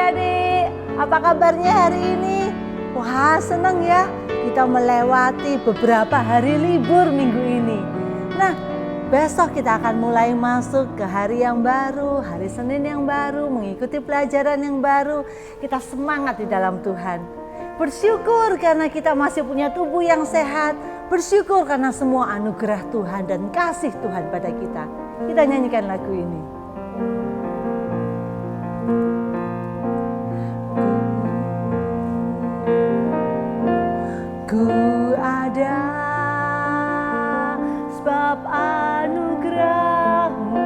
adik-adik, apa kabarnya hari ini? Wah, senang ya kita melewati beberapa hari libur minggu ini. Nah, besok kita akan mulai masuk ke hari yang baru, hari Senin yang baru, mengikuti pelajaran yang baru. Kita semangat di dalam Tuhan. Bersyukur karena kita masih punya tubuh yang sehat. Bersyukur karena semua anugerah Tuhan dan kasih Tuhan pada kita. Kita nyanyikan lagu ini. Ku ada sebab anugerah-Mu,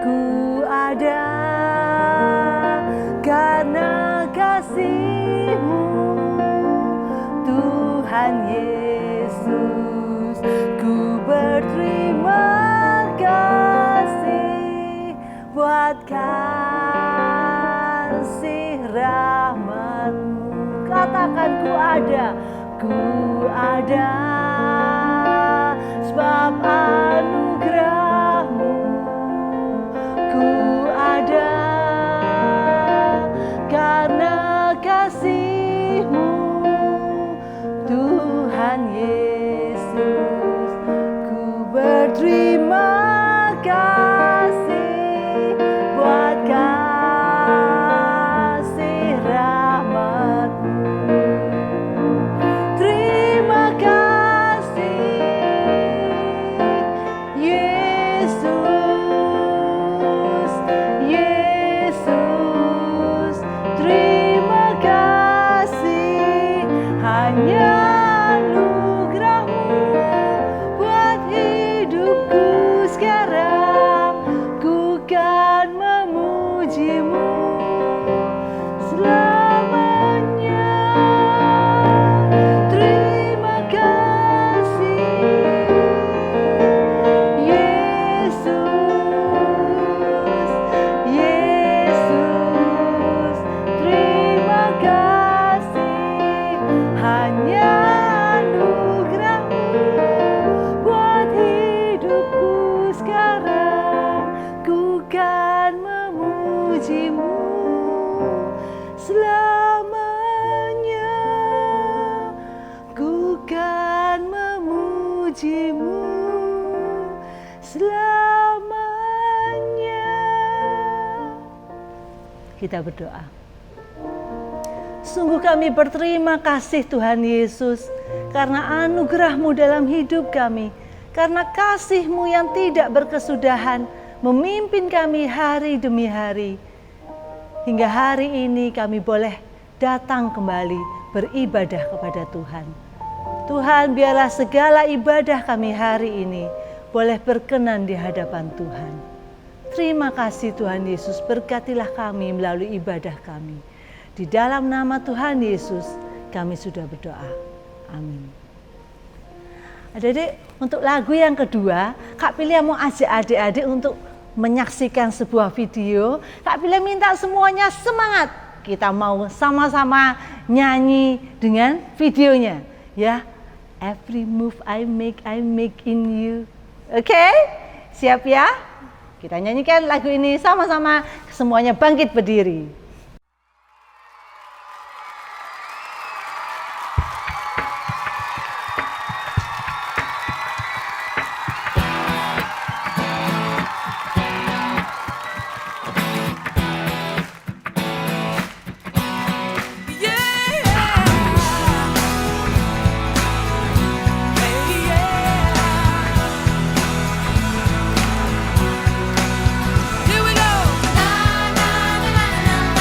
ku ada karena kasih-Mu, Tuhan Yesus. Ku berterima kasih buat kasih rahmat-Mu. Katakan ku ada sebab anugerah-Mu, ku ada karena kasih-Mu, Tuhan Yesus. Ku berterima kasih buat kasih rahmat-Mu. Terima kasih Yesus, Yesus. Terima kasih hanya anugerah-Mu buat hidupku sekarang. Ku kan memuji-Mu selamanya. Terima kasih Yesus, Yesus. Terima kasih hanya anugerah-Mu buat hidupku sekarang. Ku kan memuji-Mu selamanya. Ku kan memuji-Mu selamanya. Kita berdoa. Sungguh kami berterima kasih Tuhan Yesus karena anugerah-Mu dalam hidup kami. Karena kasih-Mu yang tidak berkesudahan memimpin kami hari demi hari. Hingga hari ini kami boleh datang kembali beribadah kepada Tuhan. Tuhan, biarlah segala ibadah kami hari ini boleh berkenan di hadapan Tuhan. Terima kasih Tuhan Yesus, berkatilah kami melalui ibadah kami. Di dalam nama Tuhan Yesus kami sudah berdoa. Amin. Adik-adik, untuk lagu yang kedua, Kak Pilih mau ajak adik-adik untuk menyaksikan sebuah video. Kak Pilih minta semuanya semangat. Kita mau sama-sama nyanyi dengan videonya. Ya, every move I make in you. Oke? Siap ya? Kita nyanyikan lagu ini sama-sama, semuanya bangkit berdiri. Here we go. Na na na na na.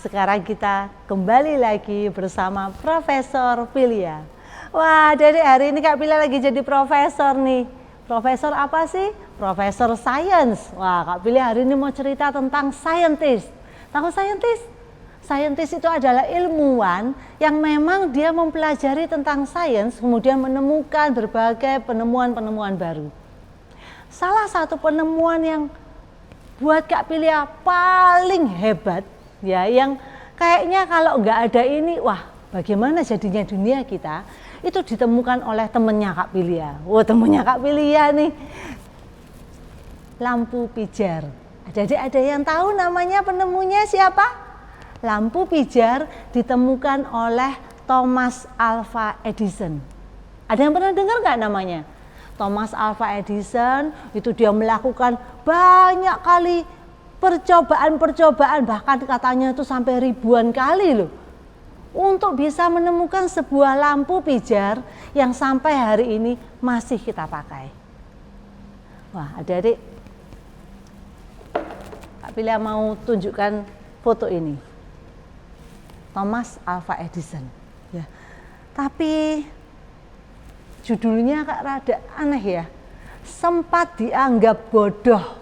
sekarang kita kembali lagi bersama Profesor Pilia. Wah, dari hari ini Kak Pilia lagi jadi profesor nih. Profesor apa sih? Profesor Science. Wah, Kak Pilia hari ini mau cerita tentang scientist. Tahu scientist? Scientist itu adalah ilmuwan yang memang dia mempelajari tentang sains, kemudian menemukan berbagai penemuan-penemuan baru. Salah satu penemuan yang buat Kak Pilia paling hebat, ya, yang kayaknya kalau nggak ada ini, wah bagaimana jadinya dunia kita, itu ditemukan oleh temennya Kak Pilia. Wah, temennya Kak Pilia nih, lampu pijar. Jadi ada yang tahu namanya penemunya siapa? Lampu pijar ditemukan oleh Thomas Alva Edison. Ada yang pernah dengar nggak namanya? Thomas Alva Edison itu dia melakukan banyak kali percobaan-percobaan, bahkan katanya itu sampai ribuan kali loh, untuk bisa menemukan sebuah lampu pijar yang sampai hari ini masih kita pakai. Wah, adik-adik, Kak Pilia mau tunjukkan foto ini. Thomas Alva Edison. Ya. Tapi judulnya Kak rada aneh ya. Sempat dianggap bodoh.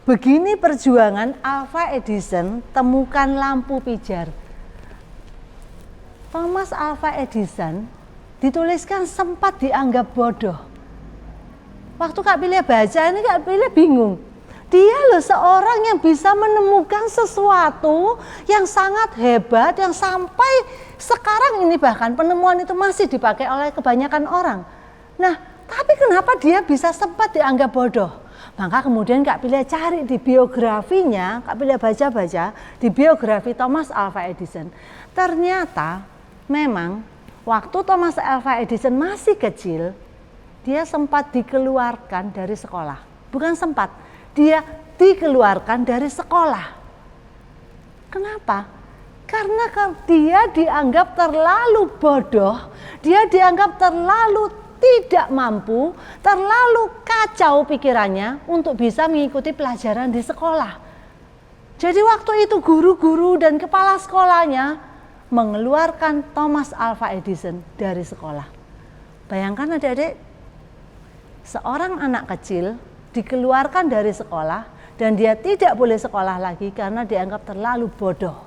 Begini perjuangan Alva Edison temukan lampu pijar. Thomas Alva Edison dituliskan sempat dianggap bodoh. Waktu Kak Pilia baca ini Kak Pilia bingung. Dia loh seorang yang bisa menemukan sesuatu yang sangat hebat, yang sampai sekarang ini bahkan penemuan itu masih dipakai oleh kebanyakan orang. Nah, tapi kenapa dia bisa sempat dianggap bodoh? Maka kemudian Kak Pilia cari di biografinya, Kak Pilia baca-baca di biografi Thomas Alva Edison. Ternyata memang waktu Thomas Alva Edison masih kecil, dia sempat dikeluarkan dari sekolah. Bukan sempat, dia dikeluarkan dari sekolah. Kenapa? Karena dia dianggap terlalu bodoh, dia dianggap terlalu tidak mampu, terlalu kacau pikirannya untuk bisa mengikuti pelajaran di sekolah. Jadi waktu itu guru-guru dan kepala sekolahnya mengeluarkan Thomas Alva Edison dari sekolah. Bayangkan adik-adik, seorang anak kecil dikeluarkan dari sekolah dan dia tidak boleh sekolah lagi karena dianggap terlalu bodoh.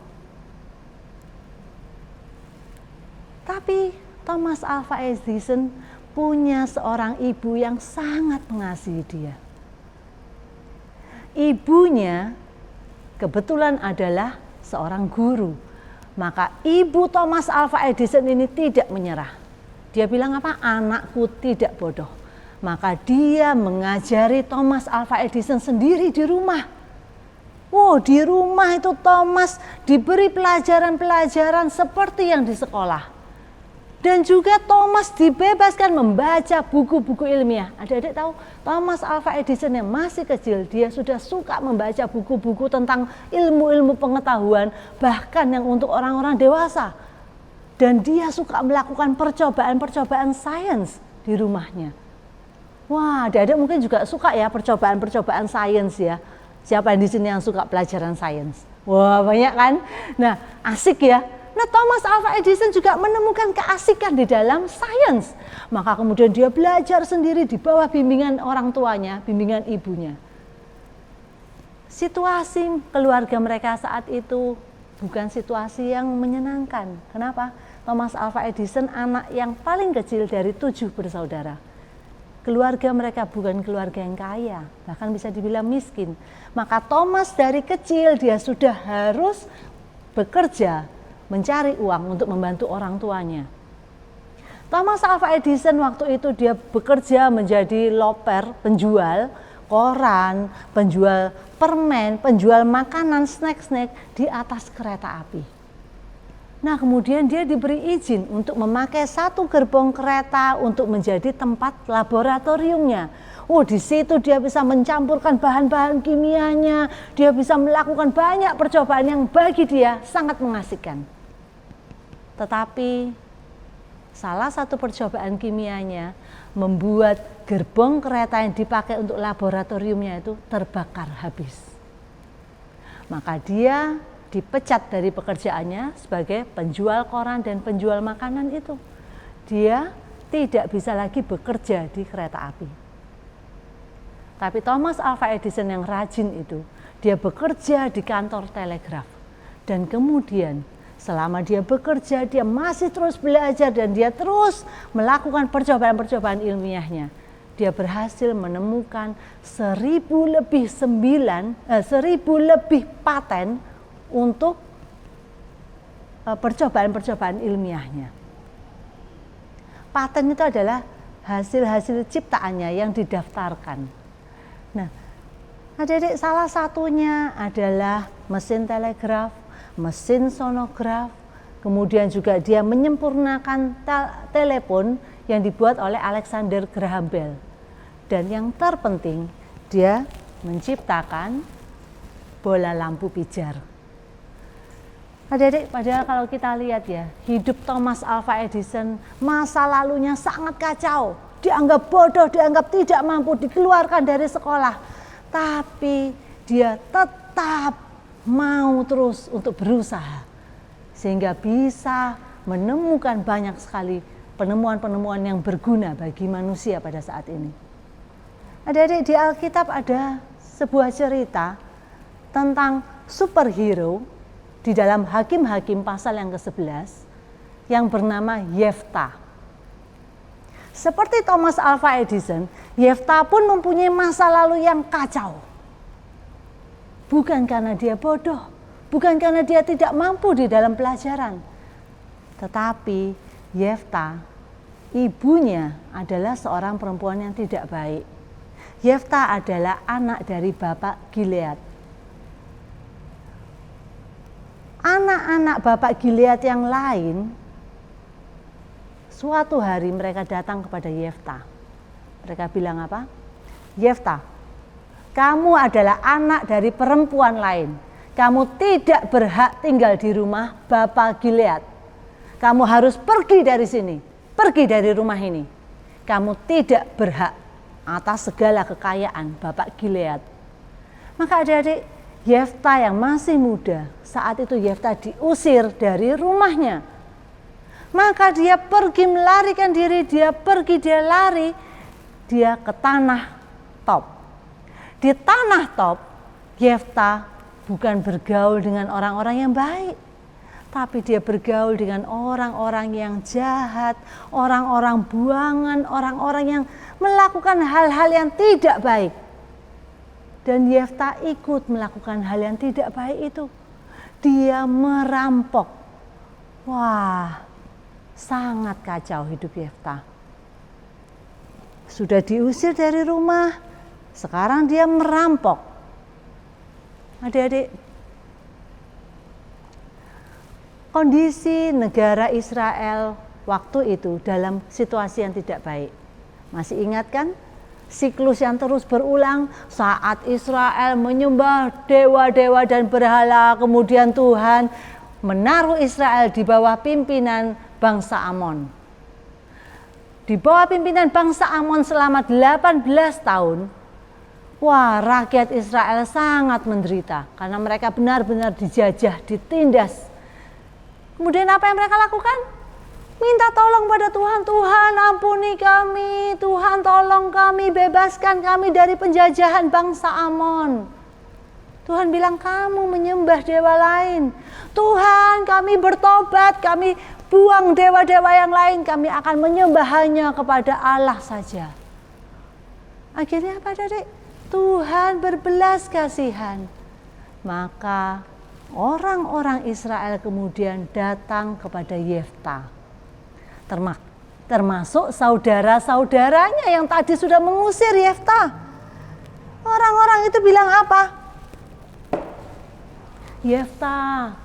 Tapi Thomas Alva Edison punya seorang ibu yang sangat mengasihi dia. Ibunya kebetulan adalah seorang guru. Maka ibu Thomas Alva Edison ini tidak menyerah. Dia bilang apa? Anakku tidak bodoh. Maka dia mengajari Thomas Alva Edison sendiri di rumah. Wow, di rumah itu Thomas diberi pelajaran-pelajaran seperti yang di sekolah. Dan juga Thomas dibebaskan membaca buku-buku ilmiah. Adik-adik tahu Thomas Alva Edison yang masih kecil, dia sudah suka membaca buku-buku tentang ilmu-ilmu pengetahuan, bahkan yang untuk orang-orang dewasa. Dan dia suka melakukan percobaan-percobaan sains di rumahnya. Wah, adik-adik mungkin juga suka ya percobaan-percobaan sains ya. Siapa yang di sini yang suka pelajaran sains? Wah, banyak kan? Nah, asik ya. Nah, Thomas Alva Edison juga menemukan keasikan di dalam sains. Maka kemudian dia belajar sendiri di bawah bimbingan orang tuanya, bimbingan ibunya. Situasi keluarga mereka saat itu bukan situasi yang menyenangkan. Kenapa? Thomas Alva Edison anak yang paling kecil dari 7 bersaudara. Keluarga mereka bukan keluarga yang kaya, bahkan bisa dibilang miskin. Maka Thomas dari kecil dia sudah harus bekerja, mencari uang untuk membantu orang tuanya. Thomas Alva Edison waktu itu dia bekerja menjadi loper, penjual koran, penjual permen, penjual makanan, snack-snack di atas kereta api. Nah, kemudian dia diberi izin untuk memakai satu gerbong kereta untuk menjadi tempat laboratoriumnya. Oh, di situ dia bisa mencampurkan bahan-bahan kimianya, dia bisa melakukan banyak percobaan yang bagi dia sangat mengasihkan. Tetapi salah satu percobaan kimianya membuat gerbong kereta yang dipakai untuk laboratoriumnya itu terbakar habis. Maka dia dipecat dari pekerjaannya sebagai penjual koran dan penjual makanan itu. Dia tidak bisa lagi bekerja di kereta api. Tapi Thomas Alva Edison yang rajin itu, dia bekerja di kantor telegraf. Dan kemudian selama dia bekerja, dia masih terus belajar dan dia terus melakukan percobaan-percobaan ilmiahnya. Dia berhasil menemukan 1000 lebih paten untuk percobaan-percobaan ilmiahnya. Paten itu adalah hasil-hasil ciptaannya yang didaftarkan. Nah, adik-adik, salah satunya adalah mesin telegraf, mesin sonograf, kemudian juga dia menyempurnakan telepon yang dibuat oleh Alexander Graham Bell. Dan yang terpenting, dia menciptakan bola lampu pijar. Adik-adik, padahal kalau kita lihat ya, hidup Thomas Alva Edison masa lalunya sangat kacau. Dianggap bodoh, dianggap tidak mampu, dikeluarkan dari sekolah. Tapi dia tetap mau terus untuk berusaha. Sehingga bisa menemukan banyak sekali penemuan-penemuan yang berguna bagi manusia pada saat ini. Adik-adik, di Alkitab ada sebuah cerita tentang superhero di dalam Hakim-Hakim pasal yang ke-11 yang bernama Yefta. Seperti Thomas Alva Edison, Yefta pun mempunyai masa lalu yang kacau. Bukan karena dia bodoh, bukan karena dia tidak mampu di dalam pelajaran, tetapi Yefta, ibunya adalah seorang perempuan yang tidak baik. Yefta adalah anak dari Bapak Gilead. Anak-anak Bapak Gilead yang lain, suatu hari mereka datang kepada Yefta. Mereka bilang apa? Yefta, kamu adalah anak dari perempuan lain. Kamu tidak berhak tinggal di rumah Bapak Gilead. Kamu harus pergi dari sini, pergi dari rumah ini. Kamu tidak berhak atas segala kekayaan Bapak Gilead. Maka adik-adik, Yefta yang masih muda, saat itu Yefta diusir dari rumahnya. Maka dia pergi melarikan diri, dia lari, dia ke tanah Top. Di tanah Top, Yefta bukan bergaul dengan orang-orang yang baik, tapi dia bergaul dengan orang-orang yang jahat, orang-orang buangan, orang-orang yang melakukan hal-hal yang tidak baik. Dan Yefta ikut melakukan hal yang tidak baik itu. Dia merampok. Wah, sangat kacau hidup Yefta. Sudah diusir dari rumah, sekarang dia merampok. Adik-adik, kondisi negara Israel waktu itu dalam situasi yang tidak baik. Masih ingat kan? Siklus yang terus berulang saat Israel menyembah dewa-dewa dan berhala, kemudian Tuhan menaruh Israel di bawah pimpinan bangsa Amon. Di bawah pimpinan bangsa Amon selama 18 tahun, wah, rakyat Israel sangat menderita karena mereka benar-benar dijajah, ditindas. Kemudian apa yang mereka lakukan? Minta tolong pada Tuhan, Tuhan ampuni kami, Tuhan tolong kami, bebaskan kami dari penjajahan bangsa Amon. Tuhan bilang, kamu menyembah dewa lain. Tuhan, kami bertobat, kami buang dewa-dewa yang lain, kami akan menyembah hanya kepada Allah saja. Akhirnya apa, Adik? Tuhan berbelas kasihan. Maka orang-orang Israel kemudian datang kepada Yefta. Termasuk saudara-saudaranya yang tadi sudah mengusir Yefta. Orang-orang itu bilang apa? Yefta,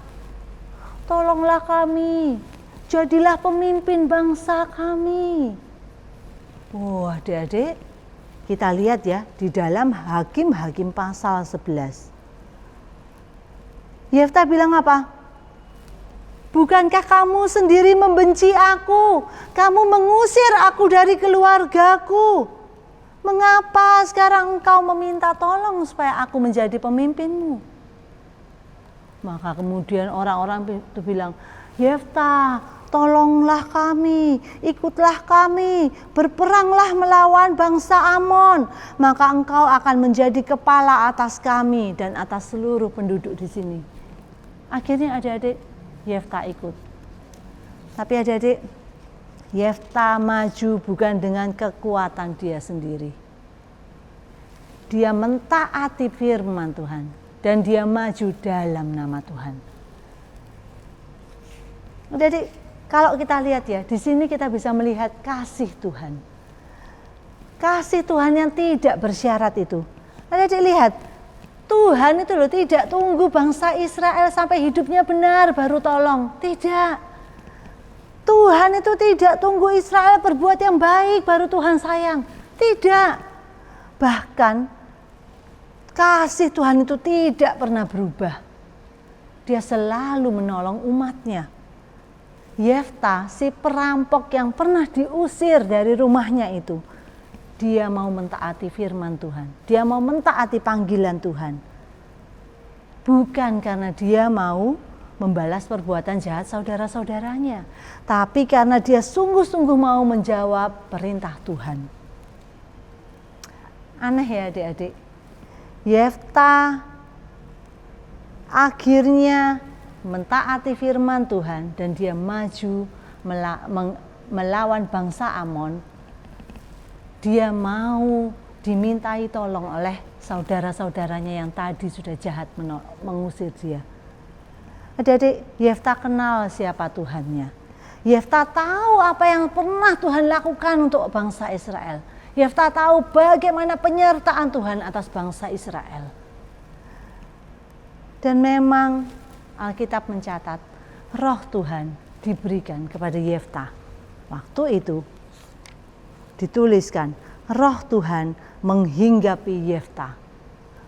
tolonglah kami, jadilah pemimpin bangsa kami. Wah, adik-adik, kita lihat ya di dalam Hakim-Hakim pasal 11. Yefta bilang apa? Bukankah kamu sendiri membenci aku? Kamu mengusir aku dari keluargaku. Mengapa sekarang engkau meminta tolong supaya aku menjadi pemimpinmu? Maka kemudian orang-orang itu bilang, Yefta, tolonglah kami, ikutlah kami, berperanglah melawan bangsa Amon, maka engkau akan menjadi kepala atas kami dan atas seluruh penduduk di sini. Akhirnya adik-adik, Yefta ikut. Tapi adik-adik, Yefta maju bukan dengan kekuatan dia sendiri. Dia mentaati firman Tuhan dan dia maju dalam nama Tuhan. Jadi kalau kita lihat ya, di sini kita bisa melihat kasih Tuhan. Kasih Tuhan yang tidak bersyarat itu. Adik lihat, Tuhan itu loh tidak tunggu bangsa Israel sampai hidupnya benar baru tolong. Tidak. Tuhan itu tidak tunggu Israel berbuat yang baik baru Tuhan sayang. Tidak. Bahkan kasih Tuhan itu tidak pernah berubah. Dia selalu menolong umatnya. Yefta, si perampok yang pernah diusir dari rumahnya itu, dia mau mentaati firman Tuhan. Dia mau mentaati panggilan Tuhan. Bukan karena dia mau membalas perbuatan jahat saudara-saudaranya, tapi karena dia sungguh-sungguh mau menjawab perintah Tuhan. Aneh ya adik-adik. Yefta akhirnya mentaati firman Tuhan dan dia maju melawan bangsa Amon. Dia mau dimintai tolong oleh saudara-saudaranya yang tadi sudah jahat mengusir dia. Adik-adik, Yefta kenal siapa Tuhannya. Yefta tahu apa yang pernah Tuhan lakukan untuk bangsa Israel. Yefta tahu bagaimana penyertaan Tuhan atas bangsa Israel. Dan memang Alkitab mencatat roh Tuhan diberikan kepada Yefta. Waktu itu dituliskan roh Tuhan menghinggapi Yefta.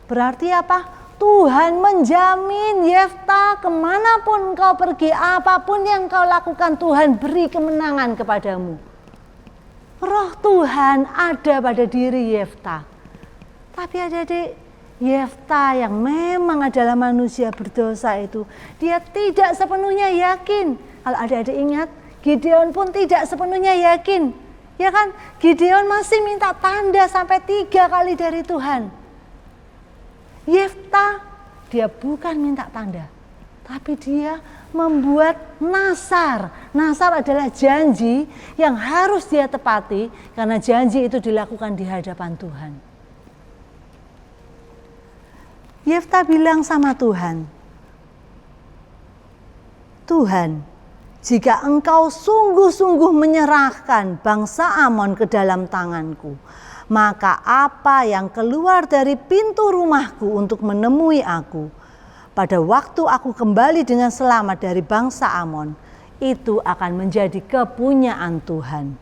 Berarti apa? Tuhan menjamin Yefta kemanapun kau pergi, apapun yang kau lakukan, Tuhan beri kemenangan kepadamu. Roh Tuhan ada pada diri Yefta. Tapi adik-adik, Yefta yang memang adalah manusia berdosa itu, dia tidak sepenuhnya yakin. Kalau adik-adik ingat, Gideon pun tidak sepenuhnya yakin. Ya kan, Gideon masih minta tanda sampai 3 kali dari Tuhan. Yefta, dia bukan minta tanda, tapi dia membuat nasar. Nasar adalah janji yang harus dia tepati karena janji itu dilakukan di hadapan Tuhan. Yefta bilang sama Tuhan, Tuhan, jika engkau sungguh-sungguh menyerahkan bangsa Amon ke dalam tanganku, maka apa yang keluar dari pintu rumahku untuk menemui aku, pada waktu aku kembali dengan selamat dari bangsa Amon, itu akan menjadi kepunyaan Tuhan.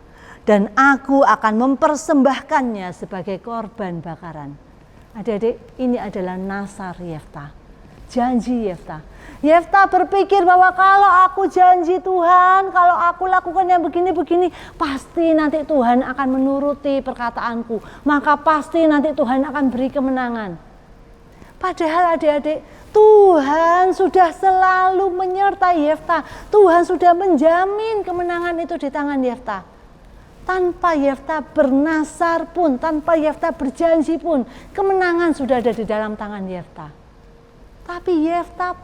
Dan aku akan mempersembahkannya sebagai korban bakaran. Adik-adik, ini adalah nasar Yefta. Janji Yefta. Yefta berpikir bahwa kalau aku janji Tuhan, kalau aku lakukan yang begini-begini, pasti nanti Tuhan akan menuruti perkataanku. Maka pasti nanti Tuhan akan beri kemenangan. Padahal adik-adik, Tuhan sudah selalu menyertai Yefta. Tuhan sudah menjamin kemenangan itu di tangan Yefta. Tanpa Yefta bernasar pun, tanpa Yefta berjanji pun, kemenangan sudah ada di dalam tangan Yefta. Tapi Yefta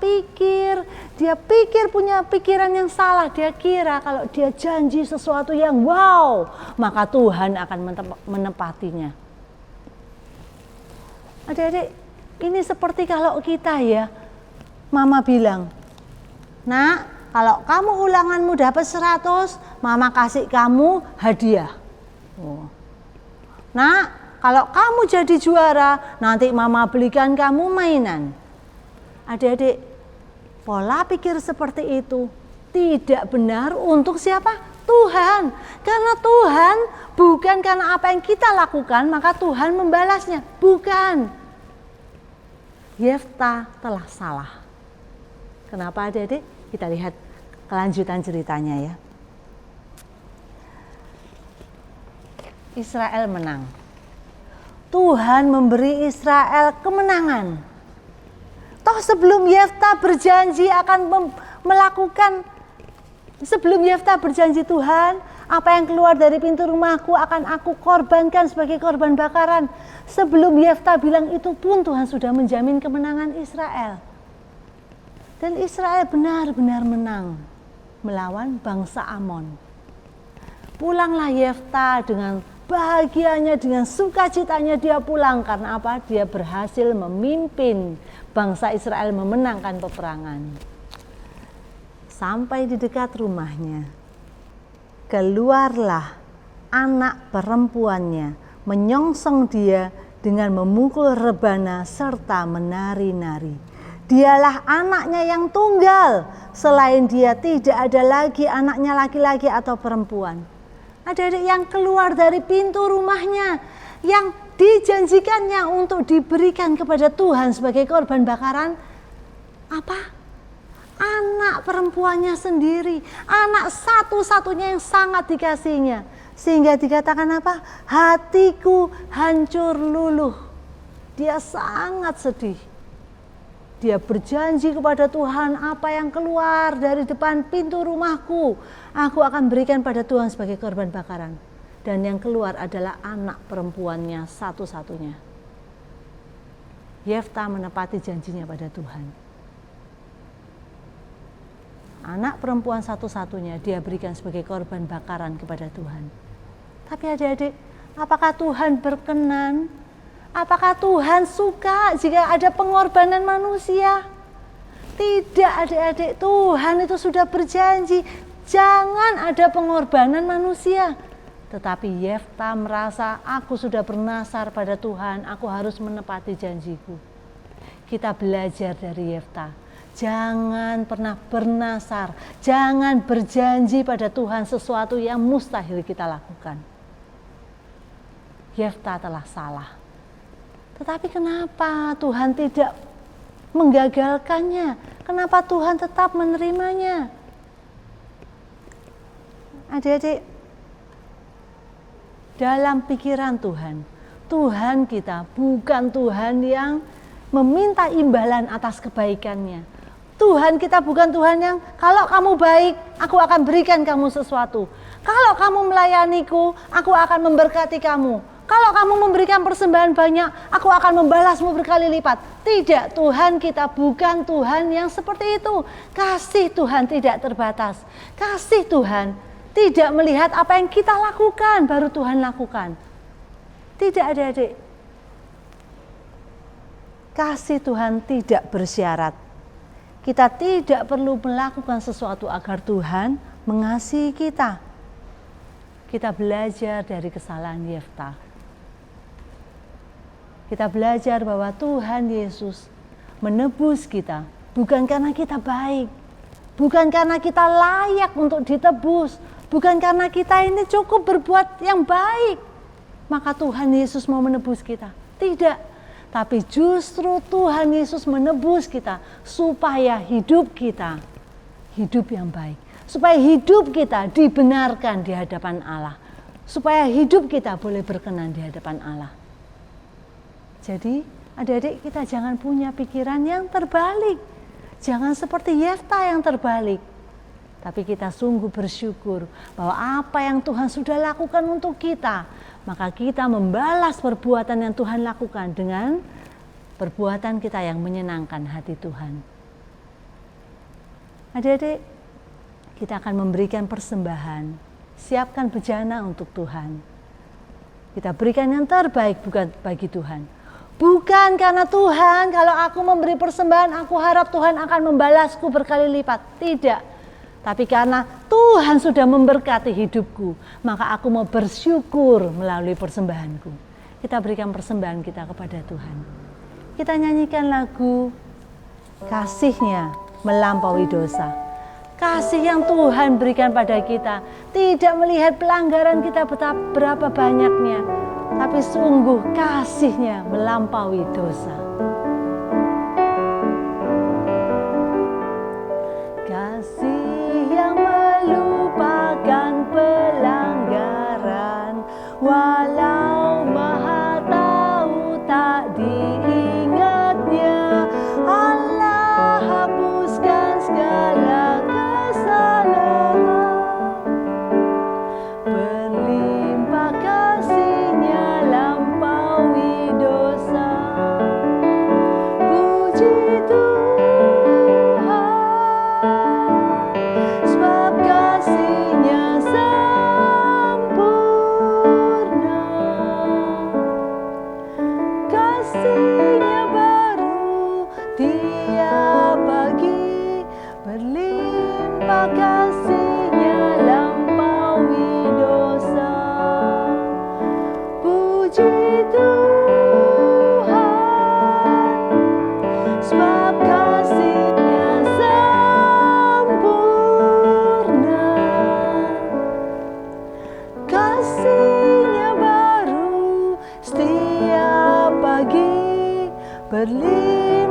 dia pikir punya pikiran yang salah. Dia kira kalau dia janji sesuatu yang wow, maka Tuhan akan menepatinya. Adik-adik, ini seperti kalau kita ya, mama bilang, nak, kalau kamu ulanganmu dapat 100, mama kasih kamu hadiah. Nak, kalau kamu jadi juara, nanti mama belikan kamu mainan. Adik-adik, pola pikir seperti itu tidak benar untuk siapa? Tuhan. Karena Tuhan bukan karena apa yang kita lakukan maka Tuhan membalasnya. Bukan. Yefta telah salah. Kenapa adik-adik? Kita lihat kelanjutan ceritanya ya. Israel menang. Tuhan memberi Israel kemenangan. Toh sebelum Yefta berjanji akan melakukan, sebelum Yefta berjanji, Tuhan, apa yang keluar dari pintu rumahku akan aku korbankan sebagai korban bakaran. Sebelum Yefta bilang itu pun Tuhan sudah menjamin kemenangan Israel. Dan Israel benar-benar menang melawan bangsa Amon. Pulanglah Yefta dengan bahagianya, dengan sukacitanya dia pulang. Karena apa? Dia berhasil memimpin bangsa Israel memenangkan peperangan. Sampai di dekat rumahnya, keluarlah anak perempuannya menyongsong dia dengan memukul rebana serta menari-nari. Dialah anaknya yang tunggal, selain dia tidak ada lagi anaknya laki-laki atau perempuan. Adik-adik, yang keluar dari pintu rumahnya, yang dijanjikannya untuk diberikan kepada Tuhan sebagai korban bakaran, apa? Anak perempuannya sendiri, anak satu-satunya yang sangat dikasihinya. Sehingga dikatakan apa? Hatiku hancur luluh. Dia sangat sedih. Dia berjanji kepada Tuhan, apa yang keluar dari depan pintu rumahku, aku akan berikan pada Tuhan sebagai korban bakaran. Dan yang keluar adalah anak perempuannya satu-satunya. Yefta menepati janjinya pada Tuhan. Anak perempuan satu-satunya dia berikan sebagai korban bakaran kepada Tuhan. Tapi adik-adik, apakah Tuhan berkenan? Apakah Tuhan suka jika ada pengorbanan manusia? Tidak, adik-adik, Tuhan itu sudah berjanji, jangan ada pengorbanan manusia. Tetapi Yefta merasa, aku sudah bernasar pada Tuhan, aku harus menepati janjiku. Kita belajar dari Yefta, jangan pernah bernasar, jangan berjanji pada Tuhan sesuatu yang mustahil kita lakukan. Yefta telah salah. Tetapi kenapa Tuhan tidak menggagalkannya? Kenapa Tuhan tetap menerimanya? Adik-adik, dalam pikiran Tuhan, Tuhan kita bukan Tuhan yang meminta imbalan atas kebaikannya. Tuhan kita bukan Tuhan yang kalau kamu baik, aku akan berikan kamu sesuatu. Kalau kamu melayaniku, aku akan memberkati kamu. Kalau kamu memberikan persembahan banyak, aku akan membalasmu berkali lipat. Tidak, Tuhan kita bukan Tuhan yang seperti itu. Kasih Tuhan tidak terbatas. Kasih Tuhan tidak melihat apa yang kita lakukan, baru Tuhan lakukan. Tidak, adik-adik. Kasih Tuhan tidak bersyarat. Kita tidak perlu melakukan sesuatu agar Tuhan mengasihi kita. Kita belajar dari kesalahan Yefta. Kita belajar bahwa Tuhan Yesus menebus kita bukan karena kita baik, bukan karena kita layak untuk ditebus, bukan karena kita ini cukup berbuat yang baik, maka Tuhan Yesus mau menebus kita. Tidak, tapi justru Tuhan Yesus menebus kita supaya hidup kita hidup yang baik, supaya hidup kita dibenarkan di hadapan Allah, supaya hidup kita boleh berkenan di hadapan Allah. Jadi adik-adik, kita jangan punya pikiran yang terbalik. Jangan seperti Yefta yang terbalik. Tapi kita sungguh bersyukur bahwa apa yang Tuhan sudah lakukan untuk kita, maka kita membalas perbuatan yang Tuhan lakukan dengan perbuatan kita yang menyenangkan hati Tuhan. Adik-adik, kita akan memberikan persembahan. Siapkan bejana untuk Tuhan. Kita berikan yang terbaik bukan bagi Tuhan. Bukan karena Tuhan, kalau aku memberi persembahan, aku harap Tuhan akan membalasku berkali lipat. Tidak. Tapi karena Tuhan sudah memberkati hidupku, maka aku mau bersyukur melalui persembahanku. Kita berikan persembahan kita kepada Tuhan. Kita nyanyikan lagu Kasih-Nya Melampaui Dosa. Kasih yang Tuhan berikan pada kita tidak melihat pelanggaran kita berapa banyaknya, tapi sungguh kasih-Nya melampaui dosa. Kasih yang melupakan pelanggaran, walau Maha Tahu tak diingatnya. Allah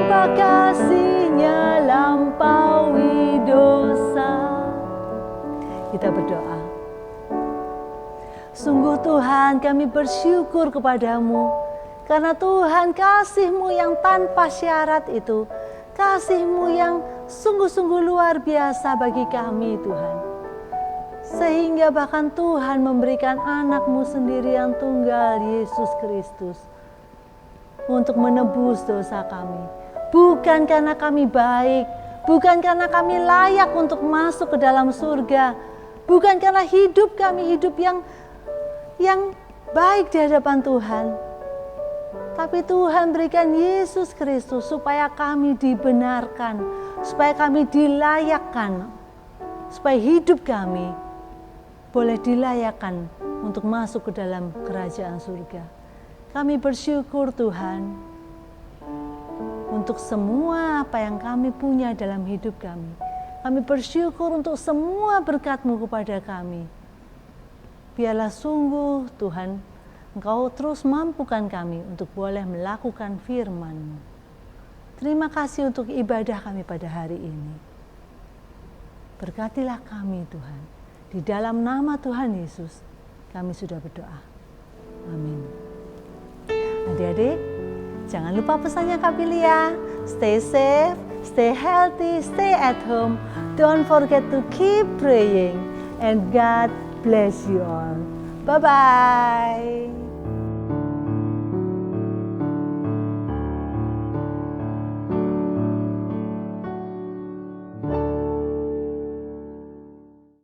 Bapa kasih-Nya lampaui dosa. Kita berdoa. Sungguh Tuhan, kami bersyukur kepadamu, karena Tuhan kasih-Mu yang tanpa syarat itu, kasih-Mu yang sungguh-sungguh luar biasa bagi kami Tuhan. Sehingga bahkan Tuhan memberikan anak-Mu sendiri yang tunggal, Yesus Kristus, untuk menebus dosa kami. Bukan karena kami baik, bukan karena kami layak untuk masuk ke dalam surga, bukan karena hidup kami hidup yang baik di hadapan Tuhan. Tapi Tuhan berikan Yesus Kristus supaya kami dibenarkan, supaya kami dilayakkan, supaya hidup kami boleh dilayakkan untuk masuk ke dalam kerajaan surga. Kami bersyukur Tuhan untuk semua apa yang kami punya dalam hidup kami. Kami bersyukur untuk semua berkat-Mu kepada kami. Biarlah sungguh Tuhan, Engkau terus mampukan kami untuk boleh melakukan firman-Mu. Terima kasih untuk ibadah kami pada hari ini. Berkatilah kami Tuhan. Di dalam nama Tuhan Yesus, kami sudah berdoa. Amin. Adik-adik, jangan lupa pesannya Kak Pilia. Stay safe, stay healthy, stay at home. Don't forget to keep praying. And God bless you all. Bye-bye.